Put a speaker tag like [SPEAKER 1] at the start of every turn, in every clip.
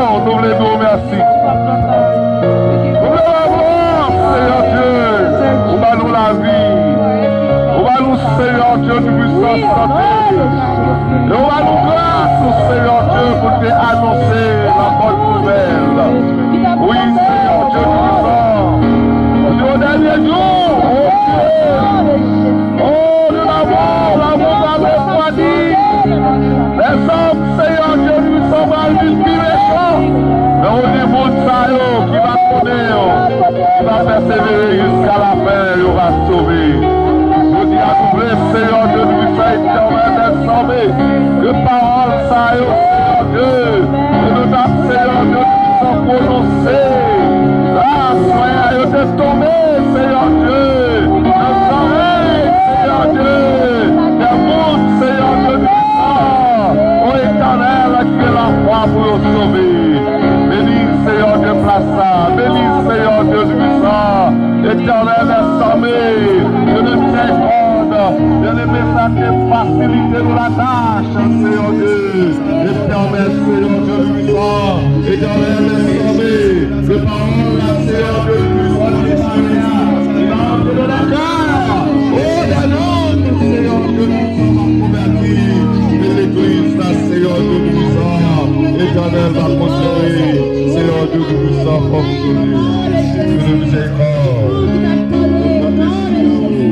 [SPEAKER 1] Nous voulons nous remercier. Nous voulons Seigneur Dieu, nous allons la vie. Nous allons Seigneur Dieu, nous puissons santé. Nous allons grâce Seigneur Dieu pour te annoncer la bonne nouvelle. Oui, Seigneur Dieu, nous puissons. Au dernier jour, oh, de l'amour avait refroidi. Les hommes, Seigneur Dieu, nous sommes mal méchants. Mais on dit, mon saillot qui va tourner, qui va persévérer jusqu'à la fin, il aura sauvé. Je dis à nous, Seigneur Dieu, nous sommes éternels désormais. Que parole, saillot, Seigneur Dieu, que nous avons, Seigneur Dieu, nous sommes prononcés. Ah, soyez, je t'ai tombé, Seigneur Dieu. Nos oreilles, Seigneur Dieu. Des mondes, Seigneur Dieu, ô éternel, qui est la foi pour nous sauver. Bénis, Seigneur Dieu, place. Bénis, Seigneur Dieu, puissant. Éternel, désormais, je ne t'accorde. Je ne mets ça te faciliter nous la tâche, Seigneur Dieu. Éternel, Seigneur Dieu, puissant. Éternel, désormais, que parole, Seigneur Dieu, puissant, il va entrer dans la cœur. Oh, dans l'homme, Seigneur Dieu, nous sommes convertis. L'église, Seigneur Dieu puissant, éternel va conserver, Seigneur Dieu puissant, comme que de miséricorde.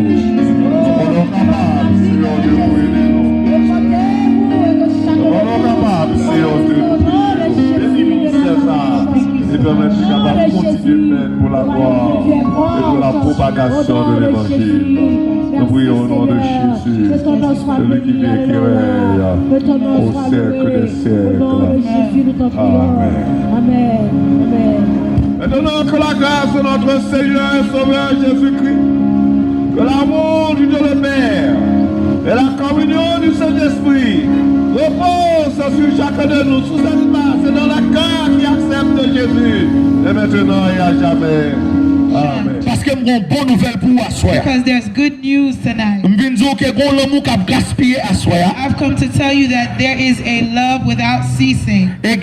[SPEAKER 1] Nous sommes capables, Seigneur Dieu, pour aider nous. Nous sommes capables, Seigneur Dieu, pour aider nous. Bénis ça et permettez capable de continuer de faire pour la gloire et pour la propagation de l'évangile. Nous prions au nom de Jésus, celui qui vient éclairer au cercle des siècles. Amen. Maintenant que la grâce de notre Seigneur et Sauveur Jésus-Christ, que l'amour du Dieu le Père et la communion du Saint-Esprit reposent sur chacun de nous, sous cette masse et dans la cœur qui accepte Jésus, et maintenant et à jamais. Amen.
[SPEAKER 2] Parce que j'ai une bonne nouvelle pour vous.
[SPEAKER 3] Because there's good news tonight. I've come to tell you that there is a love without ceasing. There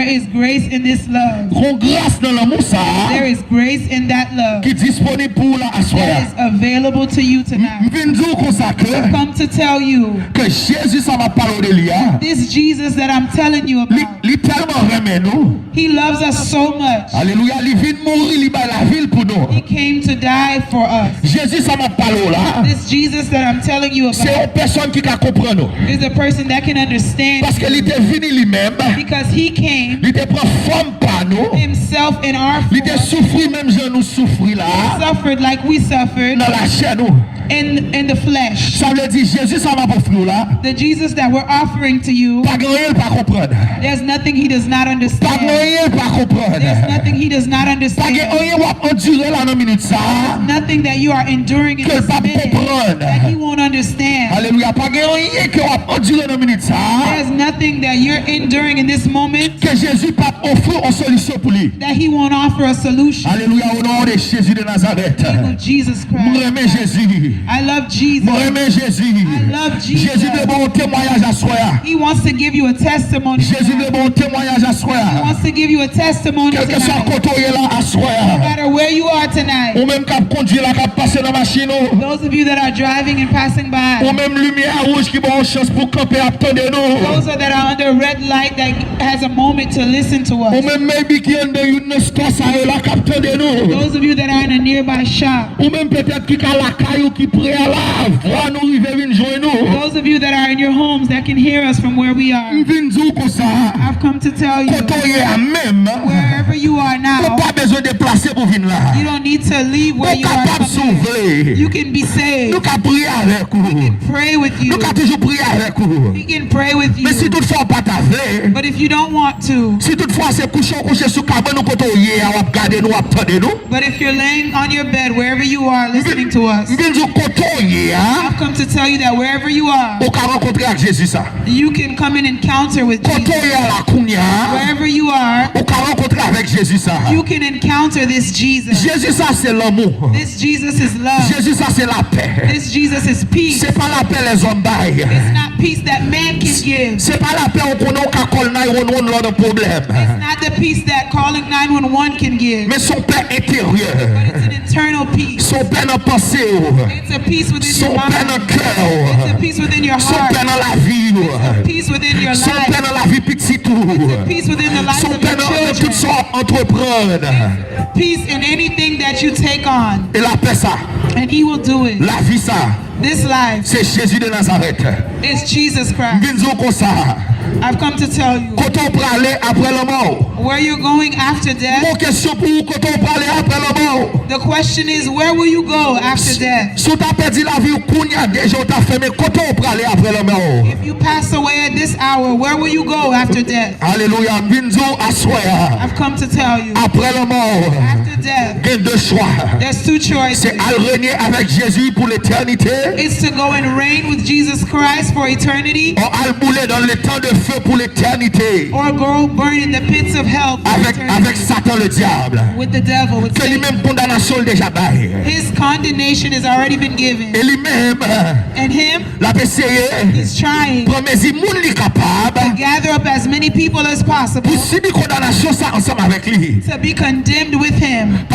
[SPEAKER 3] is grace in this love. There is grace in that love that is available to you tonight. I've come to tell you this Jesus that I'm telling you about, he loves us so much.
[SPEAKER 2] Alléluia,
[SPEAKER 3] He came to die for us.
[SPEAKER 2] Jésus, ça m'a parlé là.
[SPEAKER 3] This Jesus that I'm telling you
[SPEAKER 2] C'est une
[SPEAKER 3] about
[SPEAKER 2] personne qui peut comprendre.
[SPEAKER 3] is a person that can understand
[SPEAKER 2] Parce qu'il était venu lui-même.
[SPEAKER 3] because he came
[SPEAKER 2] Il était prend forme par nous.
[SPEAKER 3] himself in our
[SPEAKER 2] Il était
[SPEAKER 3] form.
[SPEAKER 2] souffri même je nous souffrir là.
[SPEAKER 3] Suffered like we suffered
[SPEAKER 2] Dans la chair nous.
[SPEAKER 3] in the flesh.
[SPEAKER 2] Ça veut dire Jésus, ça m'a pour nous là.
[SPEAKER 3] The Jesus that we're offering to you,
[SPEAKER 2] Pas rien pas comprendre.
[SPEAKER 3] there's nothing he does not
[SPEAKER 2] Pas
[SPEAKER 3] understand.
[SPEAKER 2] rien pas comprendre.
[SPEAKER 3] There's nothing he does not
[SPEAKER 2] Pas
[SPEAKER 3] understand.
[SPEAKER 2] rien va endurer là dans minute ça.
[SPEAKER 3] Nothing that you are enduring in
[SPEAKER 2] Que
[SPEAKER 3] this
[SPEAKER 2] pas
[SPEAKER 3] minute
[SPEAKER 2] comprendre.
[SPEAKER 3] that he won't understand.
[SPEAKER 2] Alléluia, pas rien que va endurer dans minute ça.
[SPEAKER 3] There's nothing that you're enduring in this moment
[SPEAKER 2] Que Jésus pas offrir une solution pour lui.
[SPEAKER 3] that he won't offer a solution.
[SPEAKER 2] Alléluia, au nom de Jésus de Nazareth.
[SPEAKER 3] In the name of Jesus
[SPEAKER 2] Moi
[SPEAKER 3] Christ.
[SPEAKER 2] aimer Jésus.
[SPEAKER 3] I love Jesus.
[SPEAKER 2] Moi aimer Jésus.
[SPEAKER 3] I love Jesus.
[SPEAKER 2] Jésus veut bon témoignage à soi.
[SPEAKER 3] He wants to give you a testimony.
[SPEAKER 2] Jésus veut bon témoignage à soi.
[SPEAKER 3] He wants to give you a testimony
[SPEAKER 2] Quel que soit
[SPEAKER 3] tonight.
[SPEAKER 2] côté là à soi.
[SPEAKER 3] No matter where you are tonight.
[SPEAKER 2] Ou même cap conduire là cap passer dans machine.
[SPEAKER 3] Those of you that are driving and passing by.
[SPEAKER 2] Ou même lumière rouge qui bon chance pour camper attendre nous.
[SPEAKER 3] Those that are under red light that has a moment to listen to
[SPEAKER 2] Ou
[SPEAKER 3] us.
[SPEAKER 2] même maybe qui en de une store ça là cap attendre nous.
[SPEAKER 3] Those of you that are in a nearby shop.
[SPEAKER 2] Ou même peut-être qui a la caillou qui prêt à la voir nous river venir joindre nous.
[SPEAKER 3] Those of you that are in your homes that can hear us from where we are.
[SPEAKER 2] Vinn dire comme ça.
[SPEAKER 3] I've come to tell you,
[SPEAKER 2] Côté à même.
[SPEAKER 3] wherever you are now,
[SPEAKER 2] Pas besoin de déplacer pour venir là.
[SPEAKER 3] you don't need to leave where you are.
[SPEAKER 2] Capable sauver.
[SPEAKER 3] You can be saved.
[SPEAKER 2] Nous qu'à prier avec vous.
[SPEAKER 3] Pray with you.
[SPEAKER 2] Nous qu'à toujours prier avec vous.
[SPEAKER 3] He can pray with you.
[SPEAKER 2] Mais si toutefois pas t'avler,
[SPEAKER 3] But if you don't want to,
[SPEAKER 2] si toutefois c'est coucher sous cabane nous côté hier, on va regarder nous, attendre nous.
[SPEAKER 3] but if you're laying on your bed, wherever you are, listening to us, I've come to tell you that wherever you are, you can come in and encounter with Jesus. Wherever you are, you can encounter this Jesus. This Jesus is love. This Jesus is peace. It's not peace that man can give. It's not the peace that calling 911 can give. But it's an internal peace. It's a peace within your mind. It's a peace within your heart. It's a peace within your life. It's a peace within the lives of your children. Peace in anything that you take on. And he will do it. This life is Jesus Christ. I've come to tell you where you're going after death. The question is, where will you go after death? If you pass away at this hour, where will you go after death?
[SPEAKER 2] Hallelujah.
[SPEAKER 3] I've come to tell you, after death, there's two choices. It's to go and reign with Jesus Christ for eternity, or go burn in the pits of hell for eternity with the devil, with Satan. His condemnation has already been given, and him, he's trying to gather up as many people as possible to be condemned with him,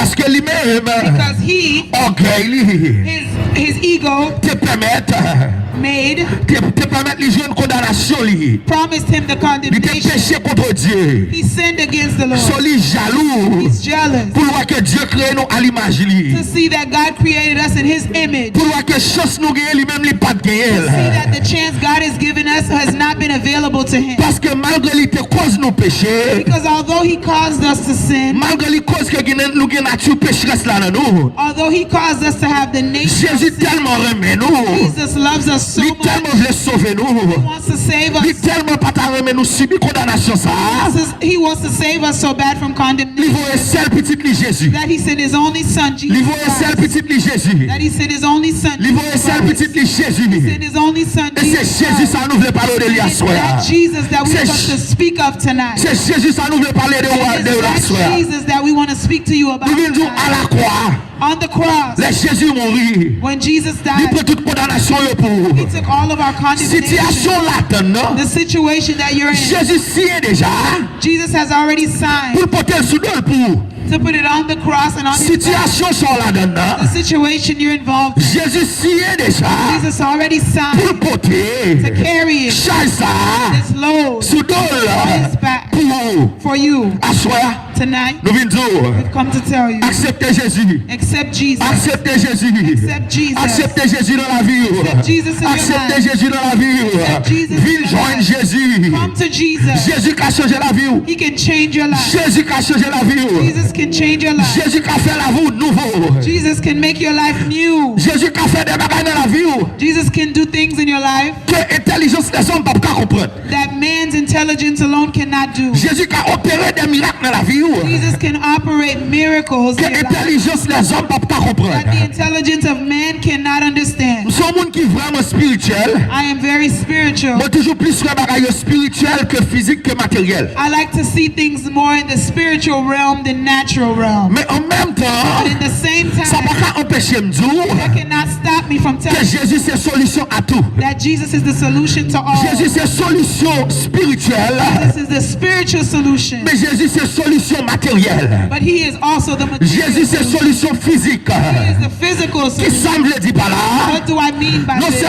[SPEAKER 3] because he, his ego promised him the condemnation. He sinned against the Lord. He's jealous to see that God created us in his image, to see that the chance God has given us has not been available to him. Because although he caused us to sin, although he caused us to have the nature of sin, Jesus loves us so much. He wants to save us. He wants to save us so bad from condemnation that he sent his only son, Jesus Christ. That he sent his only son, Jesus Christ. He sent his only son, Jesus Christ. It's that Jesus that we want to speak of tonight. It's that Jesus that we want to speak to you about tonight. On the cross, when Jesus died, he took all of our condemnation. The situation that you're in, Jesus has already signed to put it on the cross and on his back. The situation you're involved in, Jesus already signed to carry it, this load on his back for you. Tonight, we've come to tell you, accept Jesus. Accept Jesus. Accept Jesus in your life. Accept Jesus in your life. Accept Jesus in your life. Come to Jesus. He can change your life. Jesus can change your life. Jesus can make your life new. Jesus can do things in your life that man's intelligence alone cannot do. Jesus can operate miracles in your life that the intelligence of man cannot understand. I am very spiritual. I like to see things more in the spiritual realm than natural realm. But in the same time, that cannot stop me from telling you that Jesus is the solution to all. Jesus is the spiritual solution. But he is also the material solution. He is the physical solution. What do I mean by this?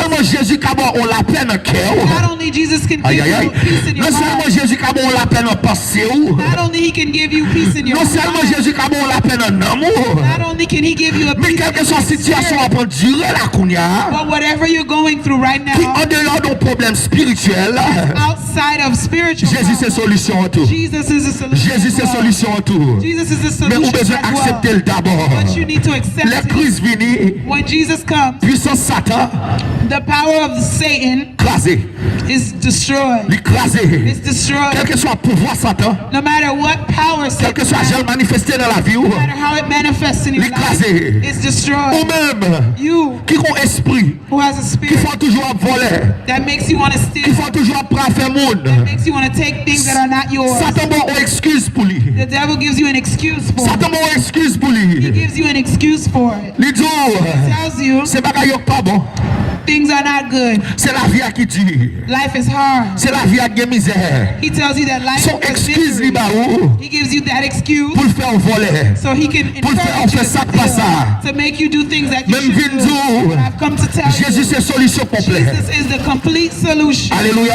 [SPEAKER 3] Not only Jesus can give you peace in your heart, not only he can give you peace in your mind, not only can he give you a peace in your spirit, but whatever you're going through right now, outside of spiritual problems,
[SPEAKER 2] à tout.
[SPEAKER 3] Jesus is the solution.
[SPEAKER 2] Jésus c'est solution à tout.
[SPEAKER 3] Jesus is the
[SPEAKER 2] Mais
[SPEAKER 3] solution.
[SPEAKER 2] vous besoin
[SPEAKER 3] as well.
[SPEAKER 2] accepter le d'abord.
[SPEAKER 3] But you need to accept
[SPEAKER 2] La
[SPEAKER 3] it.
[SPEAKER 2] crise vient,
[SPEAKER 3] When Jesus comes,
[SPEAKER 2] puissance Satan,
[SPEAKER 3] the power of Satan
[SPEAKER 2] crasé,
[SPEAKER 3] is destroyed.
[SPEAKER 2] l'écrasé.
[SPEAKER 3] It's destroyed.
[SPEAKER 2] Quel que soit le pouvoir Satan,
[SPEAKER 3] No matter what power
[SPEAKER 2] quel que
[SPEAKER 3] Satan
[SPEAKER 2] soit
[SPEAKER 3] has,
[SPEAKER 2] le manifesté dans la vie,
[SPEAKER 3] no matter how it manifests in your life,
[SPEAKER 2] l'écrasé.
[SPEAKER 3] it's
[SPEAKER 2] Ou
[SPEAKER 3] destroyed.
[SPEAKER 2] même,
[SPEAKER 3] You
[SPEAKER 2] qui ont esprit,
[SPEAKER 3] who has a
[SPEAKER 2] qui
[SPEAKER 3] spirit
[SPEAKER 2] font toujours voler,
[SPEAKER 3] that makes you want to
[SPEAKER 2] qui
[SPEAKER 3] steal,
[SPEAKER 2] font toujours prendre faire monde.
[SPEAKER 3] that makes you want to take things that are not yours.
[SPEAKER 2] Satan bon une excuse pour lui.
[SPEAKER 3] The devil gives you an excuse for
[SPEAKER 2] Satan
[SPEAKER 3] it.
[SPEAKER 2] bon une excuse pour
[SPEAKER 3] He
[SPEAKER 2] lui.
[SPEAKER 3] gives you an excuse for it.
[SPEAKER 2] Il dit,
[SPEAKER 3] Tells you
[SPEAKER 2] c'est bagaille pas bon.
[SPEAKER 3] things are not good.
[SPEAKER 2] C'est la vie qui dit.
[SPEAKER 3] Life is hard.
[SPEAKER 2] C'est la vie qui est misère.
[SPEAKER 3] He tells you that life
[SPEAKER 2] Son
[SPEAKER 3] is
[SPEAKER 2] excuse
[SPEAKER 3] misery.
[SPEAKER 2] li ba ou
[SPEAKER 3] He gives you that excuse
[SPEAKER 2] pour le faire voler.
[SPEAKER 3] so he can
[SPEAKER 2] Pour le faire
[SPEAKER 3] encourage you
[SPEAKER 2] faire ça, pas ça.
[SPEAKER 3] to make you do things that you
[SPEAKER 2] Même
[SPEAKER 3] should do.
[SPEAKER 2] Vinzo,
[SPEAKER 3] But I've come to tell
[SPEAKER 2] Jésus
[SPEAKER 3] you,
[SPEAKER 2] c'est solution complète.
[SPEAKER 3] Jesus is the complete solution.
[SPEAKER 2] Alléluia.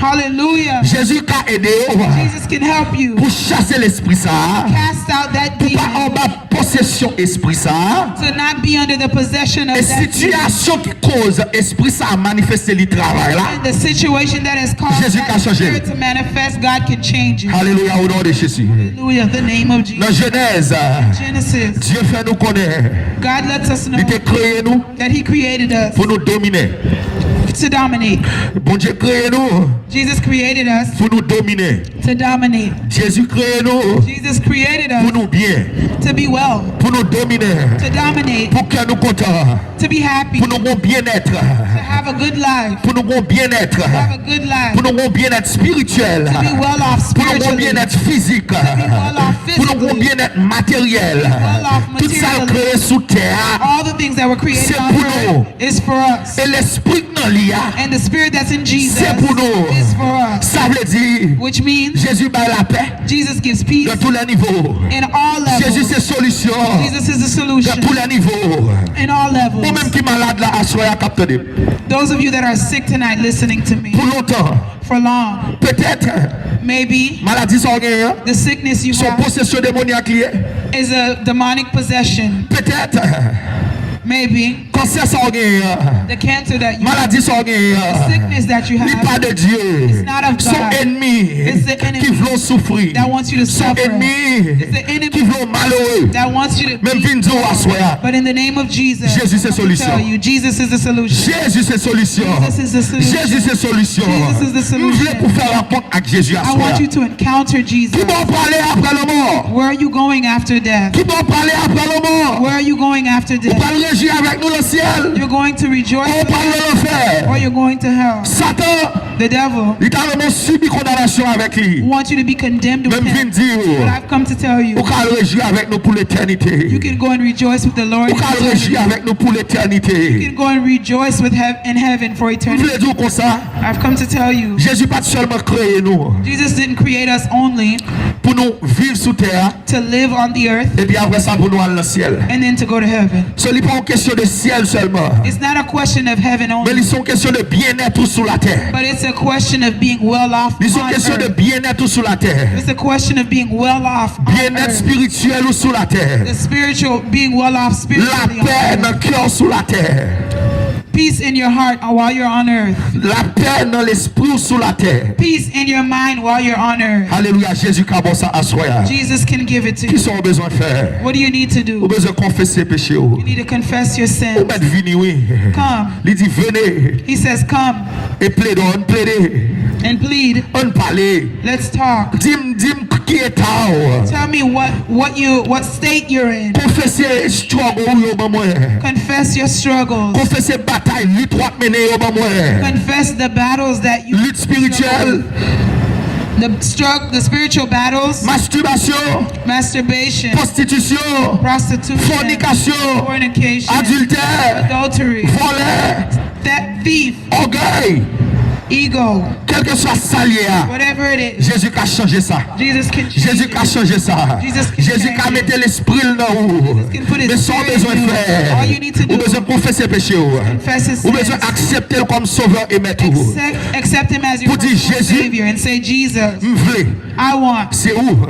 [SPEAKER 3] Hallelujah.
[SPEAKER 2] Jésus a aidé
[SPEAKER 3] Jesus can help you
[SPEAKER 2] pour chasser l'esprit ça.
[SPEAKER 3] cast out that
[SPEAKER 2] Pour pas en
[SPEAKER 3] demon,
[SPEAKER 2] bas possession esprit ça.
[SPEAKER 3] to not be under the possession of
[SPEAKER 2] Et
[SPEAKER 3] that demon.
[SPEAKER 2] situation qui cause esprit ça à manifester le travail là.
[SPEAKER 3] And the situation that has caused
[SPEAKER 2] Jésus
[SPEAKER 3] that
[SPEAKER 2] a changé.
[SPEAKER 3] spirit to manifest, God can change it.
[SPEAKER 2] Alléluia au nom de Jésus.
[SPEAKER 3] Hallelujah. The name of
[SPEAKER 2] Dans
[SPEAKER 3] Jesus.
[SPEAKER 2] Genèse,
[SPEAKER 3] Genesis.
[SPEAKER 2] Dieu fait nous connaître.
[SPEAKER 3] God lets us know
[SPEAKER 2] Il t'a créé nous
[SPEAKER 3] that He created us
[SPEAKER 2] pour nous dominer.
[SPEAKER 3] to dominate.
[SPEAKER 2] Bon Dieu créé nous
[SPEAKER 3] Jesus created us
[SPEAKER 2] pour nous dominer.
[SPEAKER 3] to dominate.
[SPEAKER 2] Jésus créé nous
[SPEAKER 3] Jesus created
[SPEAKER 2] pour
[SPEAKER 3] us
[SPEAKER 2] nous bien,
[SPEAKER 3] to be well,
[SPEAKER 2] pour nous dominer,
[SPEAKER 3] to dominate,
[SPEAKER 2] pour que nous contents,
[SPEAKER 3] to be happy,
[SPEAKER 2] pour
[SPEAKER 3] to
[SPEAKER 2] nous bon bien-être,
[SPEAKER 3] have a good life,
[SPEAKER 2] pour nous bon bien-être,
[SPEAKER 3] to have a good life,
[SPEAKER 2] pour nous bon bien-être spirituel,
[SPEAKER 3] to be well off
[SPEAKER 2] pour nous bon
[SPEAKER 3] spiritually,
[SPEAKER 2] bien-être physique,
[SPEAKER 3] well off
[SPEAKER 2] pour nous bon
[SPEAKER 3] physically,
[SPEAKER 2] bien-être matériel.
[SPEAKER 3] well off
[SPEAKER 2] Tout ça
[SPEAKER 3] materially.
[SPEAKER 2] créé sous terre.
[SPEAKER 3] All the things that were created
[SPEAKER 2] C'est
[SPEAKER 3] on
[SPEAKER 2] pour nous.
[SPEAKER 3] earth is for us.
[SPEAKER 2] Et l'esprit dans l'IA,
[SPEAKER 3] And the spirit that's in Jesus
[SPEAKER 2] c'est pour nous.
[SPEAKER 3] is for us.
[SPEAKER 2] Ça veut dire,
[SPEAKER 3] Which means
[SPEAKER 2] Jésus bat la paix
[SPEAKER 3] Jesus gives peace
[SPEAKER 2] dans tous les niveaux.
[SPEAKER 3] in all
[SPEAKER 2] Jésus
[SPEAKER 3] levels.
[SPEAKER 2] c'est solution
[SPEAKER 3] Jesus is the
[SPEAKER 2] dans
[SPEAKER 3] solution
[SPEAKER 2] tous les niveaux.
[SPEAKER 3] in all
[SPEAKER 2] Ou
[SPEAKER 3] levels.
[SPEAKER 2] même qui malade là, assoyez capte de.
[SPEAKER 3] Those of you that are sick tonight listening to me
[SPEAKER 2] Pour longtemps,
[SPEAKER 3] for long,
[SPEAKER 2] peut-être,
[SPEAKER 3] maybe
[SPEAKER 2] maladie sans gain,
[SPEAKER 3] the sickness you
[SPEAKER 2] son
[SPEAKER 3] have
[SPEAKER 2] possession démoniaque liée.
[SPEAKER 3] is a demonic possession.
[SPEAKER 2] Peut-être,
[SPEAKER 3] Maybe
[SPEAKER 2] cancer sans gain,
[SPEAKER 3] the cancer that you have,
[SPEAKER 2] maladie sans gain.
[SPEAKER 3] sickness that you
[SPEAKER 2] N'est pas
[SPEAKER 3] have,
[SPEAKER 2] de Dieu.
[SPEAKER 3] not of
[SPEAKER 2] Son
[SPEAKER 3] God.
[SPEAKER 2] ennemi
[SPEAKER 3] It's the enemy
[SPEAKER 2] qui veut souffrir.
[SPEAKER 3] that wants you to
[SPEAKER 2] Son
[SPEAKER 3] suffer.
[SPEAKER 2] ennemi
[SPEAKER 3] It's the enemy
[SPEAKER 2] qui veut malheureux.
[SPEAKER 3] that wants you to
[SPEAKER 2] Même
[SPEAKER 3] be.
[SPEAKER 2] Vinzo assoya.
[SPEAKER 3] But in the name of Jesus,
[SPEAKER 2] Jésus, c'est
[SPEAKER 3] I want to
[SPEAKER 2] solution.
[SPEAKER 3] tell you, Jesus is the solution.
[SPEAKER 2] Jésus c'est solution.
[SPEAKER 3] Jesus is the solution.
[SPEAKER 2] Jésus c'est solution.
[SPEAKER 3] Jesus is the solution.
[SPEAKER 2] Nous voulons pour faire rencontre avec Jésus
[SPEAKER 3] I
[SPEAKER 2] assoya.
[SPEAKER 3] want you to encounter Jesus.
[SPEAKER 2] Qui vont parler après le mort?
[SPEAKER 3] Where are you going after death?
[SPEAKER 2] Qui vont parler après le mort?
[SPEAKER 3] Where are you going after
[SPEAKER 2] Vous
[SPEAKER 3] death?
[SPEAKER 2] parlez réjouir avec nous le ciel.
[SPEAKER 3] You're going to rejoice
[SPEAKER 2] On
[SPEAKER 3] with
[SPEAKER 2] parle
[SPEAKER 3] us,
[SPEAKER 2] l'enfer.
[SPEAKER 3] or you're going to hell.
[SPEAKER 2] Satan,
[SPEAKER 3] The devil
[SPEAKER 2] il t'a vraiment subi condamnation avec lui.
[SPEAKER 3] wants you to be condemned with
[SPEAKER 2] Même vient
[SPEAKER 3] him.
[SPEAKER 2] dire,
[SPEAKER 3] But I've come to tell you,
[SPEAKER 2] vous pouvez réjouir avec nous pour l'éternité.
[SPEAKER 3] you can go and rejoice with the Lord
[SPEAKER 2] Vous
[SPEAKER 3] in
[SPEAKER 2] pouvez
[SPEAKER 3] eternity.
[SPEAKER 2] réjouir avec nous pour
[SPEAKER 3] You
[SPEAKER 2] l'éternité.
[SPEAKER 3] can go and rejoice with in heaven for
[SPEAKER 2] Vous
[SPEAKER 3] eternity.
[SPEAKER 2] voulez dire comme ça?
[SPEAKER 3] I've come to tell you,
[SPEAKER 2] Jésus pas seulement créé nous
[SPEAKER 3] Jesus didn't create us only
[SPEAKER 2] pour nous vivre sous terre
[SPEAKER 3] to live on the earth
[SPEAKER 2] et puis après ça pour nous aller dans le ciel.
[SPEAKER 3] and then to go to heaven.
[SPEAKER 2] Ce n'est pas une question de ciel seulement,
[SPEAKER 3] It's not a question of heaven
[SPEAKER 2] mais
[SPEAKER 3] only,
[SPEAKER 2] c'est une question de bien-être sous la terre.
[SPEAKER 3] but it's a question of being well off
[SPEAKER 2] C'est une
[SPEAKER 3] on
[SPEAKER 2] question de
[SPEAKER 3] earth.
[SPEAKER 2] bien-être sous la terre.
[SPEAKER 3] It's a question of being well off on
[SPEAKER 2] Bien-être
[SPEAKER 3] earth.
[SPEAKER 2] spirituel ou sous la terre.
[SPEAKER 3] The spiritual, being well off
[SPEAKER 2] La
[SPEAKER 3] spiritually on
[SPEAKER 2] paix dans
[SPEAKER 3] earth.
[SPEAKER 2] le cœur sous la terre.
[SPEAKER 3] Peace in your heart while you're on earth.
[SPEAKER 2] La paix dans l'esprit sous la terre.
[SPEAKER 3] Peace in your mind while you're on earth.
[SPEAKER 2] Alléluia, Jésus qui a bon ça à soi.
[SPEAKER 3] Jesus can give it to
[SPEAKER 2] Qui
[SPEAKER 3] you.
[SPEAKER 2] sont besoin de faire?
[SPEAKER 3] What do you need to
[SPEAKER 2] Vous
[SPEAKER 3] do?
[SPEAKER 2] besoin de confesser péché.
[SPEAKER 3] You need to confess your
[SPEAKER 2] Vous
[SPEAKER 3] sins.
[SPEAKER 2] mettre vini, oui.
[SPEAKER 3] Come.
[SPEAKER 2] Il dit venez
[SPEAKER 3] He says, come
[SPEAKER 2] et plaidez, on plaidez,
[SPEAKER 3] and plead.
[SPEAKER 2] on parle.
[SPEAKER 3] Let's talk.
[SPEAKER 2] Dis-moi qui est tard.
[SPEAKER 3] Tell me what state you're in.
[SPEAKER 2] Confessez struggle yo ba moi.
[SPEAKER 3] Confess your struggles.
[SPEAKER 2] Confessez bataille, lutte droite menée yo ba moi.
[SPEAKER 3] Confess the battles that you
[SPEAKER 2] Lutte spirituelle,
[SPEAKER 3] the spiritual battles,
[SPEAKER 2] masturbation,
[SPEAKER 3] masturbation,
[SPEAKER 2] prostitution,
[SPEAKER 3] prostitution,
[SPEAKER 2] fornication,
[SPEAKER 3] fornication,
[SPEAKER 2] adultère,
[SPEAKER 3] adultery,
[SPEAKER 2] volet,
[SPEAKER 3] thief,
[SPEAKER 2] orgueil,
[SPEAKER 3] ego,
[SPEAKER 2] quel que soit ça lié.
[SPEAKER 3] whatever it is.
[SPEAKER 2] Jésus a changé ça.
[SPEAKER 3] Jesus can change
[SPEAKER 2] Jésus
[SPEAKER 3] it.
[SPEAKER 2] a changé ça.
[SPEAKER 3] Jesus can
[SPEAKER 2] Jésus
[SPEAKER 3] change
[SPEAKER 2] a
[SPEAKER 3] it.
[SPEAKER 2] mis l'esprit dans vous.
[SPEAKER 3] can put his
[SPEAKER 2] Mais sans
[SPEAKER 3] spirit
[SPEAKER 2] besoin
[SPEAKER 3] in
[SPEAKER 2] de
[SPEAKER 3] you.
[SPEAKER 2] faire.
[SPEAKER 3] All you need to
[SPEAKER 2] Vous
[SPEAKER 3] do
[SPEAKER 2] besoin de confesser péché.
[SPEAKER 3] confess his
[SPEAKER 2] Vous besoin
[SPEAKER 3] sins.
[SPEAKER 2] d'accepter comme sauveur et maître.
[SPEAKER 3] Accept him as your
[SPEAKER 2] Pour dire,
[SPEAKER 3] personal
[SPEAKER 2] Jésus,
[SPEAKER 3] savior and say, Jesus,
[SPEAKER 2] M'vle,
[SPEAKER 3] I want.
[SPEAKER 2] c'est où?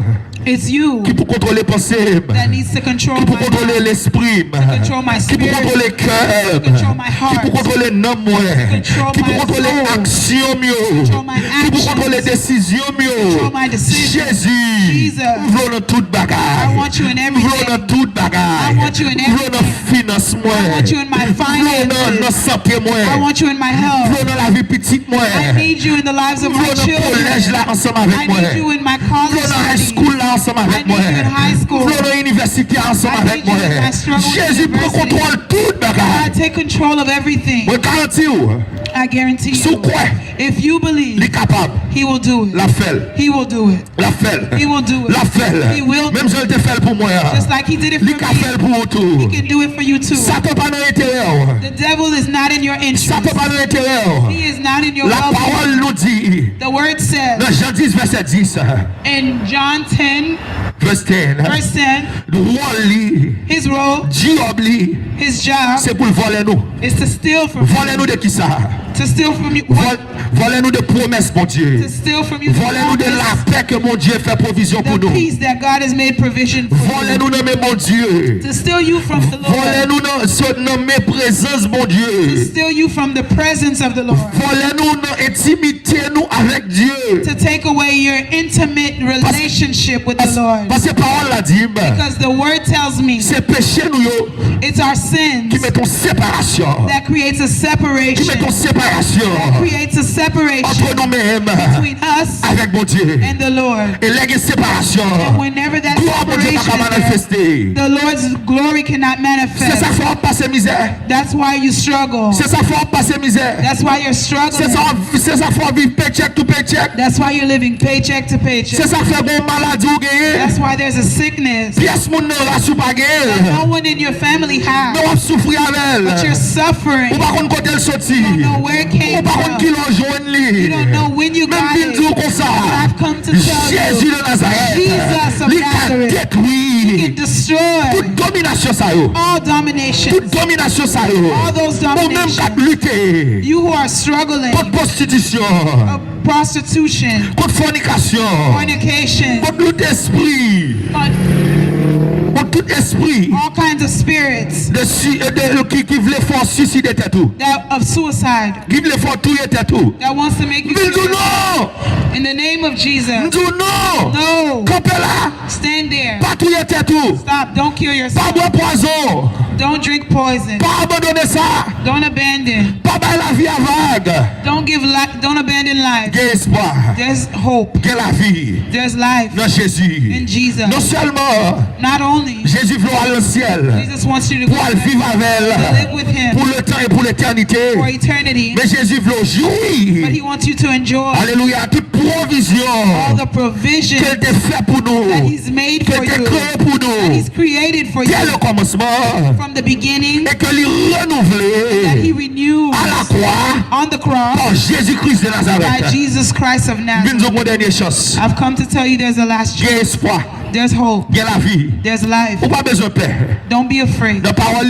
[SPEAKER 3] It's you
[SPEAKER 2] qui peut contrôler pensée,
[SPEAKER 3] that needs to control
[SPEAKER 2] qui peut
[SPEAKER 3] my
[SPEAKER 2] contrôler
[SPEAKER 3] mind,
[SPEAKER 2] l'esprit,
[SPEAKER 3] control my
[SPEAKER 2] qui peut
[SPEAKER 3] spirit,
[SPEAKER 2] contrôler cœur,
[SPEAKER 3] control my
[SPEAKER 2] qui
[SPEAKER 3] heart,
[SPEAKER 2] peut contrôler l'homme,
[SPEAKER 3] control
[SPEAKER 2] qui peut
[SPEAKER 3] my
[SPEAKER 2] contrôler
[SPEAKER 3] soul,
[SPEAKER 2] action mieux,
[SPEAKER 3] control my
[SPEAKER 2] qui peut
[SPEAKER 3] actions,
[SPEAKER 2] contrôler décision
[SPEAKER 3] control my
[SPEAKER 2] mieux.
[SPEAKER 3] decisions.
[SPEAKER 2] Jésus,
[SPEAKER 3] Jesus,
[SPEAKER 2] ouvre dans toute
[SPEAKER 3] I
[SPEAKER 2] bagarre,
[SPEAKER 3] want you in
[SPEAKER 2] ouvre
[SPEAKER 3] everything.
[SPEAKER 2] dans toute bagarre,
[SPEAKER 3] I want you in
[SPEAKER 2] ouvre dans
[SPEAKER 3] everything.
[SPEAKER 2] finance moi,
[SPEAKER 3] I want you in my
[SPEAKER 2] ouvre dans
[SPEAKER 3] finances.
[SPEAKER 2] santé moi,
[SPEAKER 3] I want you in my health.
[SPEAKER 2] ouvre dans la vie petite moi,
[SPEAKER 3] I need you in the lives of my
[SPEAKER 2] ouvre dans le collège
[SPEAKER 3] children.
[SPEAKER 2] là ensemble
[SPEAKER 3] I
[SPEAKER 2] avec moi,
[SPEAKER 3] need you in my college
[SPEAKER 2] ouvre dans high
[SPEAKER 3] studies.
[SPEAKER 2] school là ensemble
[SPEAKER 3] I
[SPEAKER 2] avec
[SPEAKER 3] need
[SPEAKER 2] moi,
[SPEAKER 3] you in high school.
[SPEAKER 2] ouvre dans l'université ensemble
[SPEAKER 3] I
[SPEAKER 2] avec
[SPEAKER 3] need you
[SPEAKER 2] moi.
[SPEAKER 3] in my struggle with
[SPEAKER 2] Jésus prend
[SPEAKER 3] university.
[SPEAKER 2] contrôle toute bagarre.
[SPEAKER 3] God, take control of everything.
[SPEAKER 2] Moi garantis
[SPEAKER 3] I guarantee
[SPEAKER 2] sous
[SPEAKER 3] you.
[SPEAKER 2] quoi
[SPEAKER 3] If you
[SPEAKER 2] il est
[SPEAKER 3] believe,
[SPEAKER 2] capable
[SPEAKER 3] He will do it.
[SPEAKER 2] la faire.
[SPEAKER 3] He will do it.
[SPEAKER 2] La faire.
[SPEAKER 3] He will do it.
[SPEAKER 2] La faire.
[SPEAKER 3] He will
[SPEAKER 2] Même
[SPEAKER 3] do
[SPEAKER 2] si elle te fait pour moi.
[SPEAKER 3] Just like He did it
[SPEAKER 2] Il
[SPEAKER 3] for
[SPEAKER 2] peut faire
[SPEAKER 3] me,
[SPEAKER 2] pour tout.
[SPEAKER 3] He can do it for you too.
[SPEAKER 2] Satan pas dans l'intérieur.
[SPEAKER 3] The devil is not in your interest.
[SPEAKER 2] Satan pas dans l'intérieur.
[SPEAKER 3] He is not in your
[SPEAKER 2] La
[SPEAKER 3] well-being.
[SPEAKER 2] parole nous dit
[SPEAKER 3] The word says
[SPEAKER 2] dans Jean 10 verset 10
[SPEAKER 3] in John 10,
[SPEAKER 2] verset 10
[SPEAKER 3] verse 10,
[SPEAKER 2] roi li,
[SPEAKER 3] his role,
[SPEAKER 2] diable li,
[SPEAKER 3] his job
[SPEAKER 2] c'est pour voler nous.
[SPEAKER 3] is to steal from
[SPEAKER 2] Voler
[SPEAKER 3] you.
[SPEAKER 2] nous de qui ça?
[SPEAKER 3] To steal from you.
[SPEAKER 2] Voler nous de promesses mon Dieu.
[SPEAKER 3] To steal from you the
[SPEAKER 2] Voler nous de la paix que mon Dieu fait provision pour
[SPEAKER 3] the
[SPEAKER 2] nous.
[SPEAKER 3] peace that God has made provision for
[SPEAKER 2] Voler
[SPEAKER 3] you.
[SPEAKER 2] nous nommer mon Dieu.
[SPEAKER 3] To steal you from the
[SPEAKER 2] Voler
[SPEAKER 3] Lord.
[SPEAKER 2] nous nommer présence mon
[SPEAKER 3] To
[SPEAKER 2] Dieu.
[SPEAKER 3] steal you from the presence of the Lord.
[SPEAKER 2] Voler nous dans intimité nous avec Dieu.
[SPEAKER 3] To take away your intimate relationship with the Lord.
[SPEAKER 2] Parce que parole la dit,
[SPEAKER 3] Because the word tells me
[SPEAKER 2] c'est péché nous yo
[SPEAKER 3] it's our sins
[SPEAKER 2] qui met en séparation.
[SPEAKER 3] that creates a
[SPEAKER 2] Qui
[SPEAKER 3] separation.
[SPEAKER 2] met en séparation
[SPEAKER 3] Creates a separation
[SPEAKER 2] entre nous-mêmes
[SPEAKER 3] between us
[SPEAKER 2] avec mon Dieu.
[SPEAKER 3] and the Lord.
[SPEAKER 2] Et là, il y a séparation.
[SPEAKER 3] And whenever that
[SPEAKER 2] Gloire mon Dieu n'a
[SPEAKER 3] separation
[SPEAKER 2] pas
[SPEAKER 3] is
[SPEAKER 2] manifesté.
[SPEAKER 3] there, the Lord's glory cannot
[SPEAKER 2] C'est ça
[SPEAKER 3] manifest.
[SPEAKER 2] fait passer misère.
[SPEAKER 3] That's why you struggle.
[SPEAKER 2] C'est ça fait passer misère.
[SPEAKER 3] That's why you're
[SPEAKER 2] C'est
[SPEAKER 3] struggling.
[SPEAKER 2] ça fait vivre paycheck to paycheck.
[SPEAKER 3] That's why you're living paycheck to
[SPEAKER 2] C'est
[SPEAKER 3] paycheck.
[SPEAKER 2] ça fait bon maladie ou gagner.
[SPEAKER 3] That's why there's a sickness
[SPEAKER 2] Pièce mon nom là sous pas
[SPEAKER 3] that
[SPEAKER 2] gagner.
[SPEAKER 3] no one in your family
[SPEAKER 2] Mais
[SPEAKER 3] has.
[SPEAKER 2] on souffre avec
[SPEAKER 3] But you're
[SPEAKER 2] elle.
[SPEAKER 3] suffering.
[SPEAKER 2] Ou pas qu'on côté le sorti.
[SPEAKER 3] You don't know where it
[SPEAKER 2] Ou
[SPEAKER 3] came
[SPEAKER 2] pas qu'on qui
[SPEAKER 3] from.
[SPEAKER 2] l'en joint
[SPEAKER 3] You don't know when you
[SPEAKER 2] Même
[SPEAKER 3] got
[SPEAKER 2] ville
[SPEAKER 3] it.
[SPEAKER 2] dit comme ça.
[SPEAKER 3] I've come to tell
[SPEAKER 2] Jésus
[SPEAKER 3] you,
[SPEAKER 2] de Nazareth.
[SPEAKER 3] Jesus of
[SPEAKER 2] Il a
[SPEAKER 3] Nazareth, He
[SPEAKER 2] détruit
[SPEAKER 3] can destroy
[SPEAKER 2] toute domination ça yo.
[SPEAKER 3] all domination.
[SPEAKER 2] Toute domination ça yo.
[SPEAKER 3] All those
[SPEAKER 2] Ou même qu'à
[SPEAKER 3] dominations.
[SPEAKER 2] lutter
[SPEAKER 3] You who are struggling,
[SPEAKER 2] contre prostitution,
[SPEAKER 3] prostitution,
[SPEAKER 2] contre fornication,
[SPEAKER 3] fornication,
[SPEAKER 2] contre tout esprit, contre tout esprit
[SPEAKER 3] all kinds of spirits
[SPEAKER 2] qui voulait faire suicider tout.
[SPEAKER 3] of suicide
[SPEAKER 2] Qui voulait faire tuer tout.
[SPEAKER 3] that wants to make you
[SPEAKER 2] Mais nous
[SPEAKER 3] feel
[SPEAKER 2] non.
[SPEAKER 3] in the name of Jesus.
[SPEAKER 2] Nous non.
[SPEAKER 3] No,
[SPEAKER 2] Campez là.
[SPEAKER 3] stand there.
[SPEAKER 2] Pas tuer tout.
[SPEAKER 3] Stop. Don't kill
[SPEAKER 2] Pas
[SPEAKER 3] yourself.
[SPEAKER 2] boire poison.
[SPEAKER 3] Don't drink poison.
[SPEAKER 2] Pas abandonner ça.
[SPEAKER 3] Don't abandon.
[SPEAKER 2] Pas bailler la vie à vague.
[SPEAKER 3] Don't abandon life.
[SPEAKER 2] Quel espoir.
[SPEAKER 3] There's hope.
[SPEAKER 2] Quelle la vie.
[SPEAKER 3] There's life
[SPEAKER 2] Non Jésus.
[SPEAKER 3] in Jesus.
[SPEAKER 2] Non seulement
[SPEAKER 3] Not only
[SPEAKER 2] Jésus veut aller au ciel
[SPEAKER 3] Jesus wants you to go
[SPEAKER 2] pour aller vivre avec
[SPEAKER 3] to
[SPEAKER 2] elle
[SPEAKER 3] live with Him
[SPEAKER 2] pour le temps et pour l'éternité.
[SPEAKER 3] for eternity,
[SPEAKER 2] Mais Jésus veut
[SPEAKER 3] but
[SPEAKER 2] jouir.
[SPEAKER 3] He wants you to enjoy
[SPEAKER 2] Alléluia. Toute provision
[SPEAKER 3] all the provision
[SPEAKER 2] qu'elle t'a fait pour nous.
[SPEAKER 3] that He's made for
[SPEAKER 2] Qu'elle t'a
[SPEAKER 3] you,
[SPEAKER 2] créé pour
[SPEAKER 3] that
[SPEAKER 2] nous.
[SPEAKER 3] He's created for
[SPEAKER 2] Dès
[SPEAKER 3] you
[SPEAKER 2] le commencement.
[SPEAKER 3] from the beginning,
[SPEAKER 2] Et que lui
[SPEAKER 3] that He
[SPEAKER 2] renouvelé
[SPEAKER 3] renews
[SPEAKER 2] à la croix
[SPEAKER 3] on the cross
[SPEAKER 2] par Jésus-Christ de
[SPEAKER 3] by
[SPEAKER 2] Nazareth.
[SPEAKER 3] Jesus Christ of Nazareth.
[SPEAKER 2] Nous avons une dernière chance.
[SPEAKER 3] I've come to tell you there's a last
[SPEAKER 2] Il y a
[SPEAKER 3] chance.
[SPEAKER 2] espoir.
[SPEAKER 3] There's hope.
[SPEAKER 2] Il y a la vie.
[SPEAKER 3] There's life.
[SPEAKER 2] Ou pas besoin de paix.
[SPEAKER 3] Don't be afraid.
[SPEAKER 2] Dans la parole,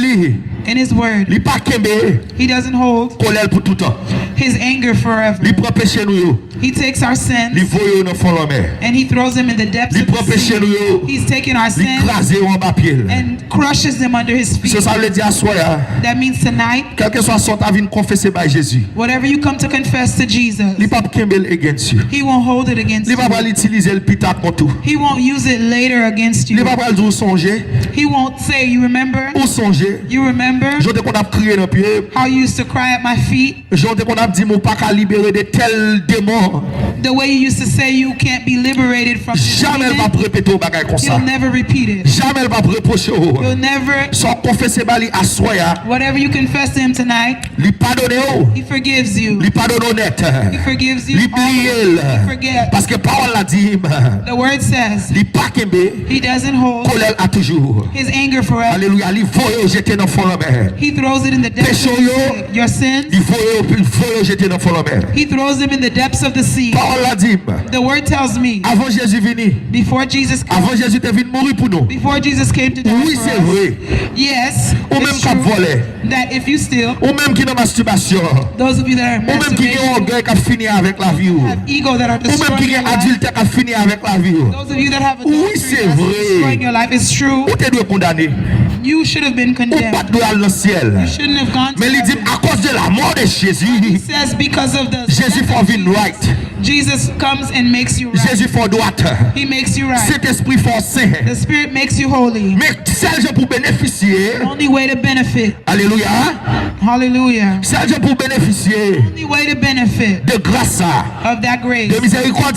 [SPEAKER 3] In His word,
[SPEAKER 2] il pas kembe
[SPEAKER 3] He doesn't hold
[SPEAKER 2] colère pour tout temps.
[SPEAKER 3] His anger forever.
[SPEAKER 2] Il prend péché nous.
[SPEAKER 3] He takes our
[SPEAKER 2] Il
[SPEAKER 3] sins
[SPEAKER 2] voye dans le fond de la mer.
[SPEAKER 3] and He throws them in the depths
[SPEAKER 2] Il
[SPEAKER 3] of
[SPEAKER 2] prend
[SPEAKER 3] the
[SPEAKER 2] péché
[SPEAKER 3] sea.
[SPEAKER 2] nous.
[SPEAKER 3] He's taken our
[SPEAKER 2] Il
[SPEAKER 3] sins
[SPEAKER 2] crase en bas pied.
[SPEAKER 3] and crushes them under His feet.
[SPEAKER 2] C'est ça veut dire à soi.
[SPEAKER 3] That means tonight,
[SPEAKER 2] Quel que soit son temps, il confesser par Jésus.
[SPEAKER 3] whatever you come to confess to Jesus,
[SPEAKER 2] Il pas kembe against you.
[SPEAKER 3] He won't hold it against
[SPEAKER 2] Il va pas
[SPEAKER 3] you.
[SPEAKER 2] l'utiliser le pita contre tout.
[SPEAKER 3] He won't use it later against
[SPEAKER 2] Il
[SPEAKER 3] you.
[SPEAKER 2] va pas le dire songer.
[SPEAKER 3] He won't say, you remember?
[SPEAKER 2] Ou songer.
[SPEAKER 3] You remember
[SPEAKER 2] Je te qu'on a crié dans pied.
[SPEAKER 3] how you used to cry at my feet?
[SPEAKER 2] Je te qu'on a dit mon pas qu'à libérer de tels démons.
[SPEAKER 3] The way you used to say you can't be liberated from this
[SPEAKER 2] Jamais elle va
[SPEAKER 3] demon,
[SPEAKER 2] répéter au bagage comme ça.
[SPEAKER 3] He'll never repeat it.
[SPEAKER 2] Jamais elle va reprocher.
[SPEAKER 3] He'll never,
[SPEAKER 2] Sans confesser bali à soi,
[SPEAKER 3] whatever you confess to Him tonight,
[SPEAKER 2] lui pardonner,
[SPEAKER 3] He forgives you.
[SPEAKER 2] lui pardonner honnête,
[SPEAKER 3] He forgives you.
[SPEAKER 2] lui
[SPEAKER 3] all of it.
[SPEAKER 2] plier.
[SPEAKER 3] He forgets.
[SPEAKER 2] Parce que parole la dit,
[SPEAKER 3] The word says
[SPEAKER 2] lui pas kembe,
[SPEAKER 3] He doesn't hold
[SPEAKER 2] colère à toujours.
[SPEAKER 3] His anger forever.
[SPEAKER 2] Alléluia, lui voye jeter dans le fond de la mer.
[SPEAKER 3] He throws it in the depths of the sea. Your sins,
[SPEAKER 2] Il voye le jeter dans le fond de la mer.
[SPEAKER 3] He throws them in the depths of the sea.
[SPEAKER 2] Parole la dit.
[SPEAKER 3] The word tells me.
[SPEAKER 2] Avant Jésus venu.
[SPEAKER 3] Before Jesus came.
[SPEAKER 2] Avant Jésus était venu mourir pour nous.
[SPEAKER 3] Before Jesus came to die
[SPEAKER 2] Oui,
[SPEAKER 3] for
[SPEAKER 2] c'est
[SPEAKER 3] us.
[SPEAKER 2] vrai.
[SPEAKER 3] Yes.
[SPEAKER 2] Ou même qui volé.
[SPEAKER 3] That if you steal.
[SPEAKER 2] Ou même qui dans masturbation.
[SPEAKER 3] Those of you that are
[SPEAKER 2] ou même qui ont orgueil qui fini avec la vie.
[SPEAKER 3] have ego that are
[SPEAKER 2] ou même qui ont adultère qui fini avec la vie.
[SPEAKER 3] Those of you that have
[SPEAKER 2] oui, c'est
[SPEAKER 3] destroying your life is true.
[SPEAKER 2] Ou tu dois condamner.
[SPEAKER 3] You should have been
[SPEAKER 2] Ou
[SPEAKER 3] condemned.
[SPEAKER 2] pas doit aller dans le ciel.
[SPEAKER 3] You shouldn't have gone to
[SPEAKER 2] Mais il dit à cause de la mort de Jésus.
[SPEAKER 3] He says because of the
[SPEAKER 2] Jésus for vin right.
[SPEAKER 3] Jesus comes and makes you right.
[SPEAKER 2] Jésus for droite.
[SPEAKER 3] He makes you right.
[SPEAKER 2] Cet esprit for saint.
[SPEAKER 3] The Spirit makes you holy.
[SPEAKER 2] Mais c'est pour bénéficier.
[SPEAKER 3] The only way to benefit.
[SPEAKER 2] Alléluia.
[SPEAKER 3] Hallelujah.
[SPEAKER 2] C'est pour bénéficier.
[SPEAKER 3] The only way to benefit
[SPEAKER 2] de grâce
[SPEAKER 3] of that grace.
[SPEAKER 2] De miséricorde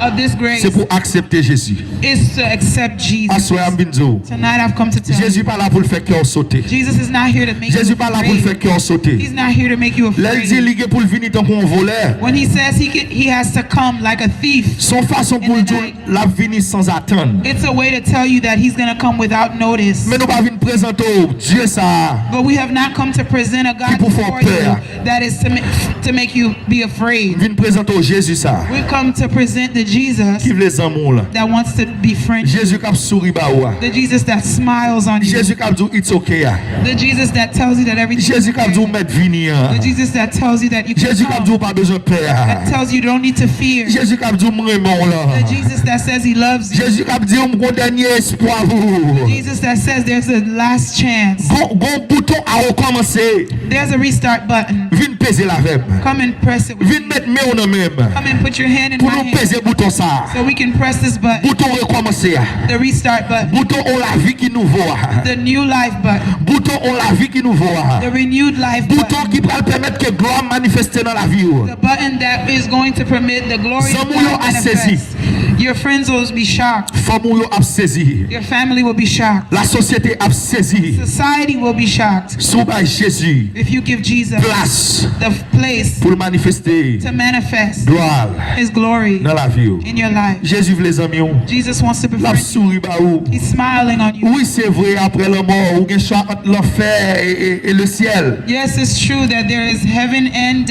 [SPEAKER 3] of this grace.
[SPEAKER 2] C'est pour accepter Jésus.
[SPEAKER 3] Is to accept Jesus. Tonight I've come to tell
[SPEAKER 2] Jésus pas là pour le faire cœur sauter.
[SPEAKER 3] Jesus is not here to make
[SPEAKER 2] Jésus
[SPEAKER 3] you
[SPEAKER 2] pas là pour le faire cœur sauter.
[SPEAKER 3] He's not here to make you afraid.
[SPEAKER 2] Pour venir tant qu'on voleur.
[SPEAKER 3] When he says he has to come like a thief.
[SPEAKER 2] Son façon pour dire la venir sans attendre.
[SPEAKER 3] It's a way to tell you that he's going to come without notice.
[SPEAKER 2] Mais nous pas venir présenter Dieu ça.
[SPEAKER 3] But we have not come to present a God before you that is to make you be afraid.
[SPEAKER 2] Venir présenter Jésus ça.
[SPEAKER 3] We've come to present the Jesus
[SPEAKER 2] qui les amour
[SPEAKER 3] that wants to be friendly.
[SPEAKER 2] Jésus qui sourit ba ou.
[SPEAKER 3] The Jesus that smiles on you.
[SPEAKER 2] Jésus qui dit it's okay.
[SPEAKER 3] The Jesus that tells you that everything
[SPEAKER 2] Jésus qui dit mettre venir.
[SPEAKER 3] The Jesus that tells you that you can
[SPEAKER 2] Jésus qui dit pas besoin peur.
[SPEAKER 3] That tells you don't need to fear.
[SPEAKER 2] Jésus qui dit vraiment là.
[SPEAKER 3] The Jesus that says he loves you.
[SPEAKER 2] Jésus qui dit mon dernier espoir vous.
[SPEAKER 3] The Jesus that says there's a last chance.
[SPEAKER 2] Bon bouton à recommencer.
[SPEAKER 3] There's a restart button.
[SPEAKER 2] Viens peser la même.
[SPEAKER 3] Come and press it.
[SPEAKER 2] Viens mettre main en même.
[SPEAKER 3] Come and put your hand in
[SPEAKER 2] pour
[SPEAKER 3] my
[SPEAKER 2] nous peser bouton ça.
[SPEAKER 3] So we can press this button.
[SPEAKER 2] Bouton recommencer.
[SPEAKER 3] The restart button.
[SPEAKER 2] Bouton on la vie qui nous voit.
[SPEAKER 3] The new life button.
[SPEAKER 2] Bouton on la vie qui nous voit.
[SPEAKER 3] The renewed life
[SPEAKER 2] bouton qui va permettre que gloire manifester dans la vie.
[SPEAKER 3] The button that is going to permit the glory of God manifest. Your friends will be shocked. Your family will be shocked.
[SPEAKER 2] La société a saisi.
[SPEAKER 3] Society will be shocked.
[SPEAKER 2] Jésus.
[SPEAKER 3] If you give Jesus the place
[SPEAKER 2] pour manifester
[SPEAKER 3] to manifest
[SPEAKER 2] gloire
[SPEAKER 3] his glory
[SPEAKER 2] dans la vie.
[SPEAKER 3] In your life.
[SPEAKER 2] Jésus les amis.
[SPEAKER 3] Jesus wants to be friendly. He's smiling on you.
[SPEAKER 2] Oui, c'est vrai après la mort, il y a choix entre l'enfer et le ciel.
[SPEAKER 3] Yes, it's true that there is heaven and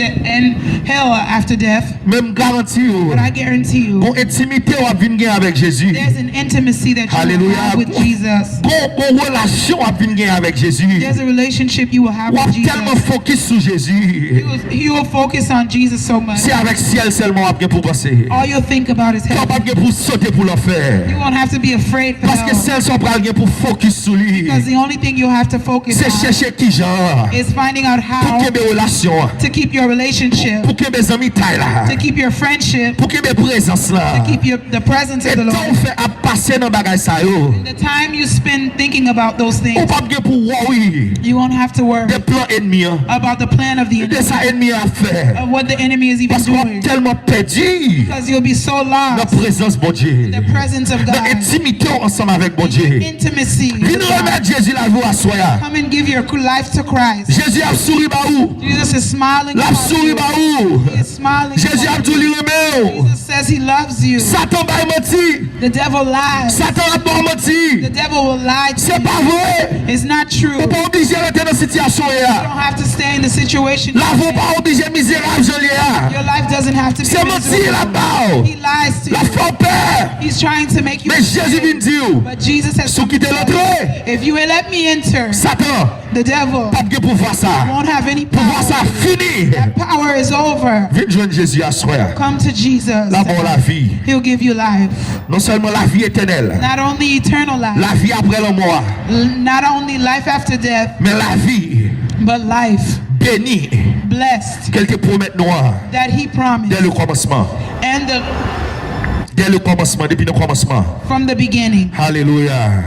[SPEAKER 3] hell after death.
[SPEAKER 2] Même garantie.
[SPEAKER 3] But I guarantee you.
[SPEAKER 2] Bon intimité ou venir avec Jésus.
[SPEAKER 3] There's an intimacy that you will have with Jesus.
[SPEAKER 2] Bon relation à venir avec Jésus.
[SPEAKER 3] There's a relationship you will have with Jesus.
[SPEAKER 2] Tellement focus sur Jésus.
[SPEAKER 3] You will focus on Jesus so much.
[SPEAKER 2] C'est avec ciel seulement pour penser.
[SPEAKER 3] All you'll think about is heaven.
[SPEAKER 2] Pas pour sauter pour l'enfer.
[SPEAKER 3] You won't have to be afraid for
[SPEAKER 2] parce que ciel sont pas pour focus sur lui.
[SPEAKER 3] Because the only thing you have to focus
[SPEAKER 2] c'est chercher qui genre.
[SPEAKER 3] Is finding out how
[SPEAKER 2] pour que mes relations.
[SPEAKER 3] To keep your relationship.
[SPEAKER 2] Pour que mes amis taillent là.
[SPEAKER 3] To keep your friendship.
[SPEAKER 2] Pour que mes présences là.
[SPEAKER 3] To keep the presence of the Lord.
[SPEAKER 2] Et fait à passer dans bagage ça yo.
[SPEAKER 3] The time you spend thinking about those things.
[SPEAKER 2] Ou pas pour worry.
[SPEAKER 3] You won't have to worry.
[SPEAKER 2] Des plans ennemis.
[SPEAKER 3] About the plan of the enemy.
[SPEAKER 2] De ça ennemi à faire.
[SPEAKER 3] Of what the enemy is even
[SPEAKER 2] parce
[SPEAKER 3] doing.
[SPEAKER 2] Tellement perdu.
[SPEAKER 3] Because you'll be so lost.
[SPEAKER 2] La présence bon Dieu.
[SPEAKER 3] The presence of God.
[SPEAKER 2] Dans intimité ensemble avec bon Dieu.
[SPEAKER 3] Intimacy.
[SPEAKER 2] Viens remettre Jésus la voix à soi.
[SPEAKER 3] Come and give your life to Christ.
[SPEAKER 2] Jésus a souri ba ou.
[SPEAKER 3] Jesus is smiling.
[SPEAKER 2] La souri ba ou.
[SPEAKER 3] He is smiling.
[SPEAKER 2] Jésus a tout li remè.
[SPEAKER 3] Jesus says he loves you.
[SPEAKER 2] Satan ba menti.
[SPEAKER 3] The devil lies.
[SPEAKER 2] Satan a pas menti.
[SPEAKER 3] The devil will lie to you.
[SPEAKER 2] C'est pas vrai.
[SPEAKER 3] It's not true.
[SPEAKER 2] Ou pas obligé rester dans situation
[SPEAKER 3] ya. You don't have to stay in the situation.
[SPEAKER 2] La voix pas obligé misérable joli ya.
[SPEAKER 3] Your life doesn't have to be
[SPEAKER 2] c'est menti là-bas.
[SPEAKER 3] He lies to you.
[SPEAKER 2] La faux peur.
[SPEAKER 3] He's trying to make you.
[SPEAKER 2] Mais Jésus vient dire.
[SPEAKER 3] But Jesus has
[SPEAKER 2] sous quitter l'entrée.
[SPEAKER 3] If you will let me enter.
[SPEAKER 2] Satan.
[SPEAKER 3] The devil.
[SPEAKER 2] Pas de pouvoir ça.
[SPEAKER 3] Won't have any power.
[SPEAKER 2] Pouvoir ça fini.
[SPEAKER 3] That power is over.
[SPEAKER 2] Viens joindre Jésus à soi.
[SPEAKER 3] Come to Jesus.
[SPEAKER 2] La bonne la vie.
[SPEAKER 3] He'll give you life.
[SPEAKER 2] Non seulement la vie éternelle.
[SPEAKER 3] Not only eternal life.
[SPEAKER 2] La vie après la mort.
[SPEAKER 3] Not only life after death.
[SPEAKER 2] Mais la vie.
[SPEAKER 3] But life.
[SPEAKER 2] Béni.
[SPEAKER 3] Blessed.
[SPEAKER 2] Qu'elle te promette noir.
[SPEAKER 3] That he promised.
[SPEAKER 2] Dès le commencement.
[SPEAKER 3] And
[SPEAKER 2] dès le commencement, depuis le commencement.
[SPEAKER 3] From the beginning.
[SPEAKER 2] Alléluia.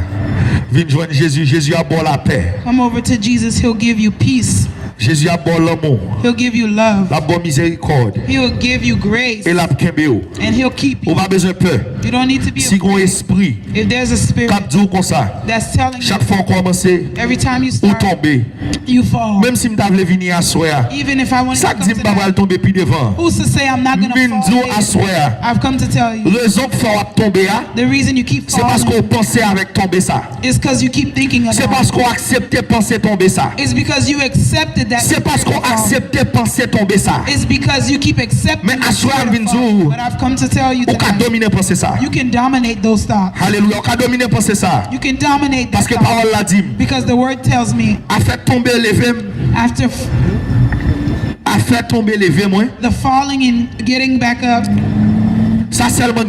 [SPEAKER 2] Viens joindre Jésus. Jésus a bon la paix.
[SPEAKER 3] Come over to Jesus. He'll give you peace.
[SPEAKER 2] Jésus a bon l'amour.
[SPEAKER 3] He'll give you love.
[SPEAKER 2] La bonne miséricorde.
[SPEAKER 3] He'll give you grace.
[SPEAKER 2] Et la kembe.
[SPEAKER 3] And he'll keep you.
[SPEAKER 2] On va besoin peur.
[SPEAKER 3] You don't need to be
[SPEAKER 2] si
[SPEAKER 3] afraid.
[SPEAKER 2] Esprit.
[SPEAKER 3] If there's a spirit.
[SPEAKER 2] Comme ça.
[SPEAKER 3] That's telling
[SPEAKER 2] chaque fois qu'on commence.
[SPEAKER 3] Every time you start.
[SPEAKER 2] Ou tomber.
[SPEAKER 3] You fall.
[SPEAKER 2] Même si m't'avle venir à soir.
[SPEAKER 3] Even if I want to come
[SPEAKER 2] to that. Tomber puis devant.
[SPEAKER 3] Who's to say I'm not going to fall? I've come to tell you.
[SPEAKER 2] Raison pour faire tomber.
[SPEAKER 3] The reason you keep falling.
[SPEAKER 2] C'est parce qu'on pensait avec tomber ça.
[SPEAKER 3] It's because you keep thinking about.
[SPEAKER 2] C'est parce qu'on acceptait penser tomber ça.
[SPEAKER 3] It's because you accepted that
[SPEAKER 2] c'est parce qu'on accepte penser tomber ça.
[SPEAKER 3] It's because you keep accepting.
[SPEAKER 2] Mais à soir
[SPEAKER 3] But I've come to tell you
[SPEAKER 2] on can
[SPEAKER 3] tonight,
[SPEAKER 2] dominer penser ça.
[SPEAKER 3] you can dominate those thoughts.
[SPEAKER 2] Alléluia, on can dominer penser ça.
[SPEAKER 3] You can dominate
[SPEAKER 2] Parce
[SPEAKER 3] that
[SPEAKER 2] que parole l'a dit.
[SPEAKER 3] because the word tells me
[SPEAKER 2] A fait tomber lever,
[SPEAKER 3] after
[SPEAKER 2] a fait tomber lever moi.
[SPEAKER 3] the falling and getting back up,
[SPEAKER 2] Ça seulement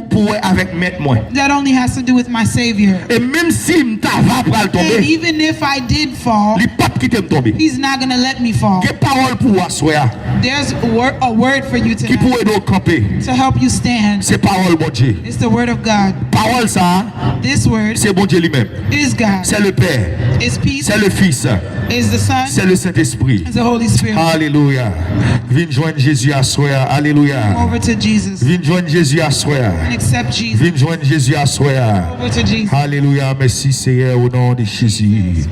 [SPEAKER 2] pour avec maître moi.
[SPEAKER 3] that only has to do with my Savior.
[SPEAKER 2] Et même si m'ta va pour
[SPEAKER 3] And
[SPEAKER 2] tomber,
[SPEAKER 3] even if I did fall,
[SPEAKER 2] il pas qui t'aime tomber.
[SPEAKER 3] He's not going to let me fall.
[SPEAKER 2] Quelle parole pour asseoir
[SPEAKER 3] There's a word for you
[SPEAKER 2] qui
[SPEAKER 3] tonight
[SPEAKER 2] pourrait nous camper.
[SPEAKER 3] to help you stand.
[SPEAKER 2] C'est parole bon Dieu.
[SPEAKER 3] It's the word of God.
[SPEAKER 2] Parole ça,
[SPEAKER 3] This word
[SPEAKER 2] c'est bon Dieu lui-même.
[SPEAKER 3] is God.
[SPEAKER 2] C'est le Père,
[SPEAKER 3] It's peace.
[SPEAKER 2] c'est le Fils,
[SPEAKER 3] Is the Son.
[SPEAKER 2] c'est le Saint-Esprit.
[SPEAKER 3] Is the Holy Spirit.
[SPEAKER 2] Alléluia. Viens joindre Jésus à soir. Alléluia.
[SPEAKER 3] Over to Jesus.
[SPEAKER 2] Viens joindre Jésus à soir.
[SPEAKER 3] And accept Jesus.
[SPEAKER 2] Viens joindre Jésus à soir.
[SPEAKER 3] Over to Jesus.
[SPEAKER 2] Alléluia. Merci Seigneur au nom de Jésus.